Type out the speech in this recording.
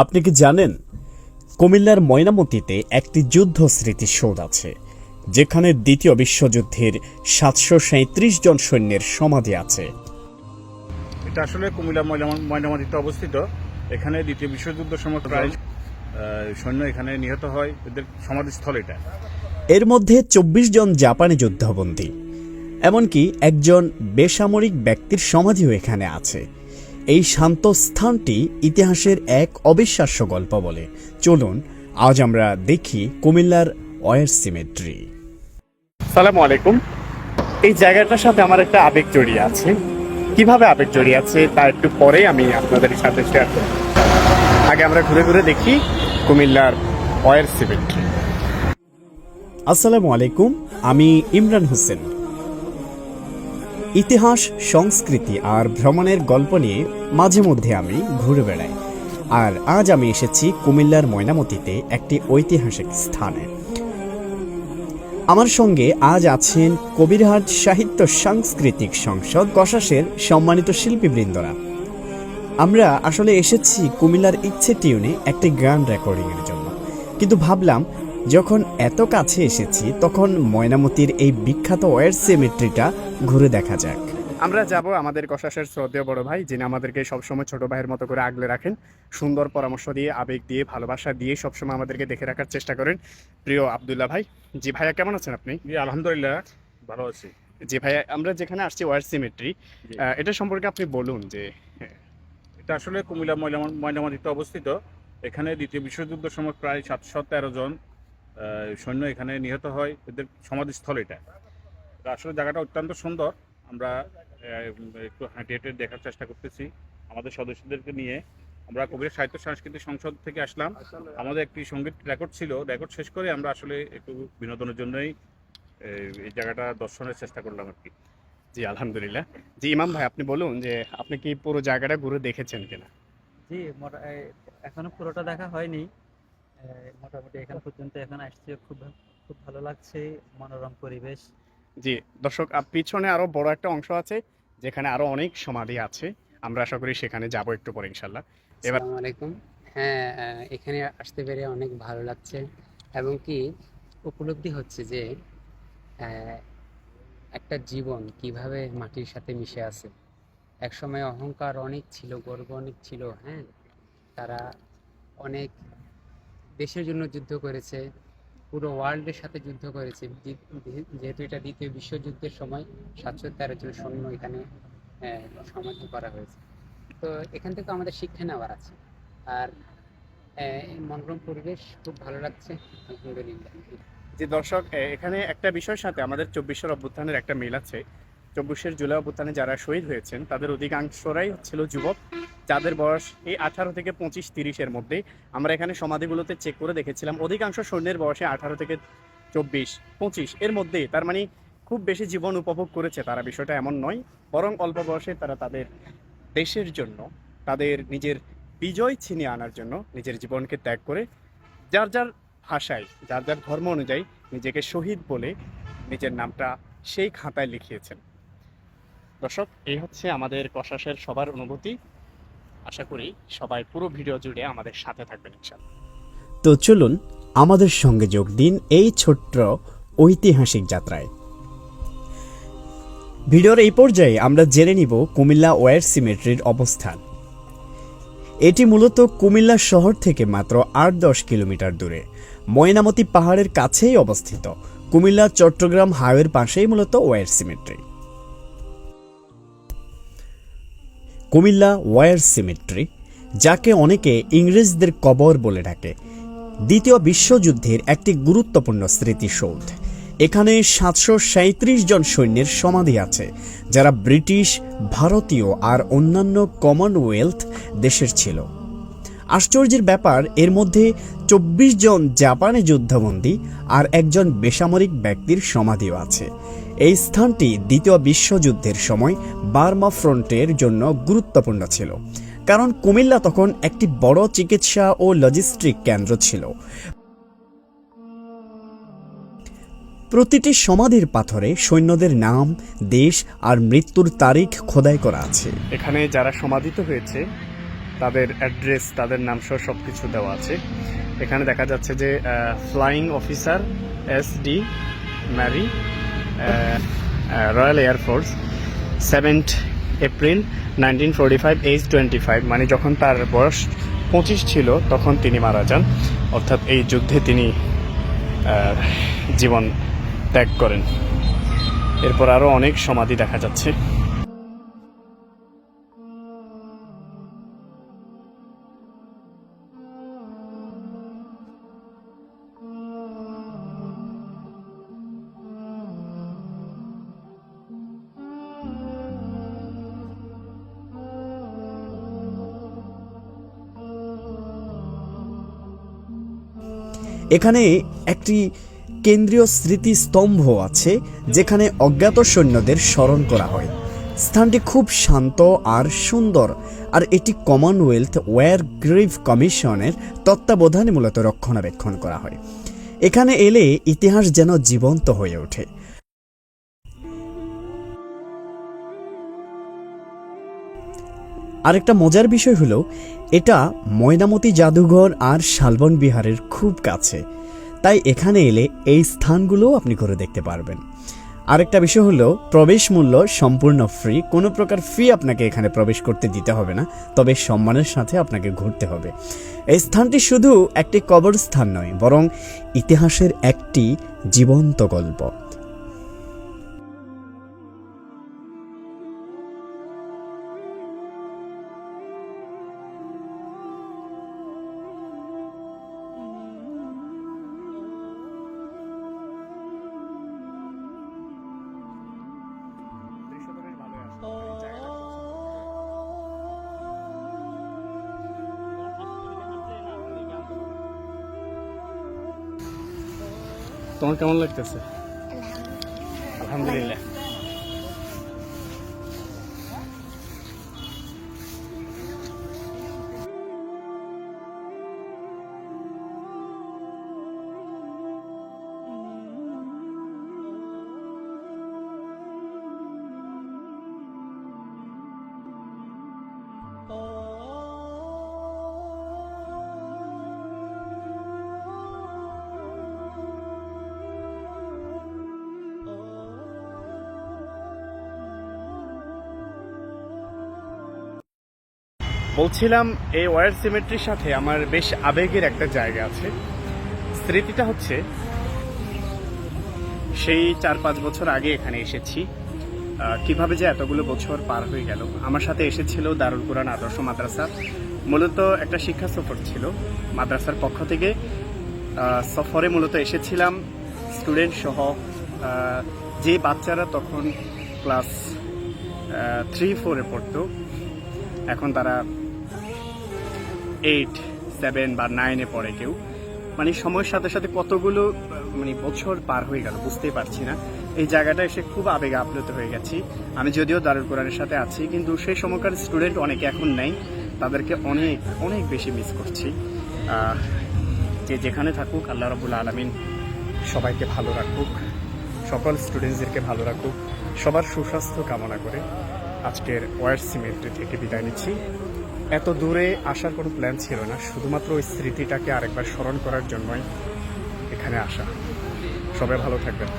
আপনি কি জানেন কুমিল্লার ময়নামতিতে একটি যুদ্ধ স্মৃতিসৌধ আছে, যেখানে দ্বিতীয় বিশ্বযুদ্ধের 737 জন সৈন্যের সমাধি আছে। এটা আসলে কুমিল্লা ময়নামতিতে অবস্থিত। এখানে দ্বিতীয় বিশ্বযুদ্ধের সময় প্রায় সৈন্য এখানে নিহত হয়, এদের সমাধিস্থল এটা। এর মধ্যে 24 জন জাপানি যুদ্ধবন্দী, এমনকি একজন বেসামরিক ব্যক্তির সমাধিও এখানে আছে। এই শান্ত স্থানটি ইতিহাসের এক অবিশ্বাস্য গল্প বলে। চলুন আজ আমরা দেখি কুমিল্লার ওয়ার সিমেট্রি। সালামু আলাইকুম। এই জায়গাটার সাথে আমার একটা আবেগ জড়িয়ে আছে। কিভাবে আবেগ জড়িয়ে আছে তা একটু পরেই আমি আপনাদের সাথে শেয়ার করব। আগে আমরা ঘুরে ঘুরে দেখি কুমিল্লার ওয়ার সিমেট্রি। আসসালামু আলাইকুম, আমি ইমরান হোসেন। ইতিহাস, সংস্কৃতি আর ভ্রমণের গল্প নিয়ে মাঝে মধ্যে আমি ঘুরে বেড়াই। আর আজ আমি এসেছি কুমিল্লার ময়নামতিতে একটি ঐতিহাসিক স্থানে। আমার সঙ্গে আজ আছেন কবিরহাট সাহিত্য সাংস্কৃতিক সংসদ কশাসের সম্মানিত শিল্পীবৃন্দরা। আমরা আসলে এসেছি কুমিল্লার ইচ্ছে টিউনে একটি গান রেকর্ডিংয়ের জন্য, কিন্তু ভাবলাম যখন এত কাছে এসেছি তখন ময়নামতির এই বিখ্যাত ওয়ার সিমেট্রিটা ঘুরে দেখা যাক। আমরা যাব আমাদের কশাসের শ্রদ্ধেয় বড় ভাই, যিনি আমাদেরকে সবসময় ছোট ভাইয়ের মতো করে আগলে রাখেন, সুন্দর পরামর্শ দিয়ে, আবেগ দিয়ে, ভালোবাসা দিয়ে সবসময় আমাদেরকে দেখে রাখার চেষ্টা করেন। প্রিয় আব্দুল্লাহ ভাই। জি ভাইয়া, কেমন আছেন আপনি? জি আলহামদুলিল্লাহ ভালো আছি। জি ভাইয়া, আমরা যেখানে আসছি ওয়ার সিমেট্রি, এটা সম্পর্কে আপনি বলুন। যে এটা আসলে কুমিল্লা ময়নামতিতে অবস্থিত। এখানে দ্বিতীয় বিশ্বযুদ্ধের সময় প্রায় 713 জন সৈন্য এখানে নিহত হয়, এদের সমাধিস্থল এটা। আসলে জায়গাটা অত্যন্ত সুন্দর। আমরা একটু হাঁটি হেঁটে দেখার চেষ্টা করতেছি আমাদের সদস্যদেরকে নিয়ে। আমরা কবির সাহিত্য সাংস্কৃতিক সংসদ থেকে আসলাম, আমাদের একটি সঙ্গীত রেকর্ড ছিল, রেকর্ড শেষ করে আমরা আসলে একটু বিনোদনের জন্যই এই জায়গাটা দর্শনের চেষ্টা করলাম আর কি। জি আলহামদুলিল্লাহ। জি ইমাম ভাই, আপনি বলুন যে আপনি কি পুরো জায়গাটা ঘুরে দেখেছেন কিনা? জি, এখনো পুরোটা দেখা হয়নি। মোটামুটি এখান পর্যন্ত এখন আসছে, খুব খুব ভালো লাগছে, মনোরম পরিবেশ। জি দর্শক, পিছনে আরো বড় একটা অংশ আছে যেখানে আরো অনেক সমাধি আছে। আমরা আশা করি সেখানে যাব একটু পরে ইনশাল্লাহ। এবার আসসালামু আলাইকুম। হ্যাঁ, এখানে আসতে পেরে অনেক ভালো লাগছে এবং কি উপলব্ধি হচ্ছে যে আহ, একটা জীবন কিভাবে মাটির সাথে মিশে আছে। একসময় অহংকার অনেক ছিল, গর্ব অনেক ছিল। হ্যাঁ, তারা অনেক দেশের জন্য যুদ্ধ করেছে, পুরো ওয়ার্ল্ডের সাথে যুদ্ধ করেছে। যেহেতু এটা দ্বিতীয় বিশ্বযুদ্ধের সময় 713 জন সৈন্য এখানে সমাধি করা হয়েছে। তো এখান থেকে আমাদের শিক্ষা নেওয়ার আছে। আর এই মনোরম পরিবেশ খুব ভালো লাগছে, আলহামদুলিল্লাহ। যে দর্শক, এখানে একটা বিষয়ের সাথে আমাদের 24 অভ্যুত্থানের একটা মিল আছে। 24 জুলাই অভ্যুত্থানে যারা শহীদ হয়েছেন তাদের অধিকাংশরাই ছিল যুবক, যাদের বয়স এই 18 থেকে 25-30-এর মধ্যে। আমরা এখানে সমাধিগুলোতে চেক করে দেখেছিলাম, অধিকাংশ সৈন্যের বয়সে 18 থেকে 24-25 এর মধ্যে। তার মানে খুব বেশি জীবন উপভোগ করেছে তারা, বিষয়টা এমন নয়। বরং অল্প বয়সে তারা তাদের দেশের জন্য, তাদের নিজের বিজয় ছিনিয়ে আনার জন্য নিজের জীবনকে ত্যাগ করে যার যার ভাষায়, যার যার ধর্ম অনুযায়ী নিজেকে শহীদ বলে নিজের নামটা সেই খাতায় লিখিয়েছেন। দর্শক, এই হচ্ছে আমাদের কশাসের সবার অনুভূতি। আশা করি সবাই পুরো ভিডিও জুড়ে আমাদের সাথে থাকবেন ইনশাআল্লাহ। তো চলুন আমাদের সঙ্গে যোগ দিন এই ছোট্ট ঐতিহাসিক যাত্রায়। ভিডিওর এই পর্যায়ে আমরা জেনে নিব কুমিল্লা ওয়ার সিমেট্রির অবস্থান। এটি মূলত কুমিল্লা শহর থেকে মাত্র 8-10 কিলোমিটার দূরে ময়নামতি পাহাড়ের কাছেই অবস্থিত। কুমিল্লা চট্টগ্রাম হাইওয়ের পাশেই মূলত war cemetery. Comilla war cemetery, যাকে অনেকে ইংরেজদের কবর বলে ডাকে, দ্বিতীয় বিশ্বযুদ্ধের একটি গুরুত্বপূর্ণ স্মৃতিসৌধ। এখানে 737 জন সৈন্যের সমাধি আছে, যারা ব্রিটিশ, ভারতীয় আর অন্যান্য কমনওয়েলথ দেশের ছিল। আশ্চর্যের ব্যাপার, এর মধ্যে 24 জন জাপানি যুদ্ধবন্দী আর একজন বেসামরিক ব্যক্তির সমাধিও আছে। এই স্থানটি দ্বিতীয় বিশ্বযুদ্ধের সময় বার্মা ফ্রন্টের জন্য গুরুত্বপূর্ণ ছিল, কারণ কুমিল্লা তখন একটি বড় চিকিৎসা ও লজিস্টিক কেন্দ্র ছিল। প্রতিটি সমাধির পাথরে সৈন্যদের নাম, দেশ আর মৃত্যুর তারিখ খোদাই করা আছে। এখানে যারা সমাধিত হয়েছে তাদের অ্যাড্রেস, তাদের নাম সহ সব কিছু দেওয়া আছে। এখানে দেখা যাচ্ছে যে flying officer SD Mary, royal air force, 7th April 1945, age 25, মানে যখন তার বয়স 25 ছিল তখন তিনি মারা যান, অর্থাৎ এই যুদ্ধে তিনি জীবন ত্যাগ করেন। এরপর আরও অনেক সমাধি দেখা যাচ্ছে। এখানে একটি কেন্দ্রীয় স্মৃতিস্তম্ভ আছে যেখানে অজ্ঞাত সৈন্যদের স্মরণ করা হয়। স্থানটি খুব শান্ত আর সুন্দর, আর এটি কমনওয়েলথ ওয়্যার গ্রেভ কমিশনের তত্ত্বাবধানে মূলত রক্ষণাবেক্ষণ করা হয়। এখানে এলে ইতিহাস যেন জীবন্ত হয়ে ওঠে। আরেকটা মজার বিষয় হলো এটা ময়নামতি জাদুঘর আর শালবন বিহারের খুব কাছে, তাই এখানে এলে এই স্থানগুলোও আপনি ঘুরে দেখতে পারবেন। আরেকটা বিষয় হলো প্রবেশ মূল্য সম্পূর্ণ ফ্রি, কোনো প্রকার ফি আপনাকে এখানে প্রবেশ করতে দিতে হবে না, তবে সম্মানের সাথে আপনাকে ঘুরতে হবে। এই স্থানটি শুধু একটি কবরস্থান নয়, বরং ইতিহাসের একটি জীবন্ত গল্প। তোমার কেমন লাগতেছে? আলহামদুলিল্লাহ। বলছিলাম এই ওয়ার সিমেট্রির সাথে আমার বেশ আবেগের একটা জায়গা আছে। স্মৃতিটা হচ্ছে সেই 4-5 বছর আগে এখানে এসেছি। কিভাবে যে এতগুলো বছর পার হয়ে গেল। আমার সাথে এসেছিল দারুল কুরআন আদর্শ মাদ্রাসা, মূলত একটা শিক্ষা সফর ছিল মাদ্রাসার পক্ষ থেকে। সফরে মূলত এসেছিলাম স্টুডেন্ট সহ, যে বাচ্চারা তখন ক্লাস 3-4-এ পড়তো, এখন তারা 8-7 বা 9-এ পড়ে কেউ। মানে সময়ের সাথে সাথে কতগুলো বছর পার হয়ে গেল বুঝতেই পারছি না। এই জায়গাটা এসে খুব আবেগে আপ্লুত হয়ে গেছি। আমি যদিও দারুল কোরআনের সাথে আছি, কিন্তু সেই সময়কার স্টুডেন্ট অনেকে এখন নেই, তাদেরকে অনেক অনেক বেশি মিস করছি। যে যেখানে থাকুক আল্লাহ রাব্বুল আলামিন সবাইকে ভালো রাখুক, সকল স্টুডেন্টসদেরকে ভালো রাখুক, সবার সুস্বাস্থ্য কামনা করে আজকের ওয়ার সিমেট্রি থেকে বিদায় নিচ্ছি। এত দূরে আসার কোনো প্ল্যান ছিল না, শুধুমাত্র ওই স্মৃতিটাকে আরেকবার স্মরণ করার জন্যই এখানে আসা। সবাই ভালো থাকবেন।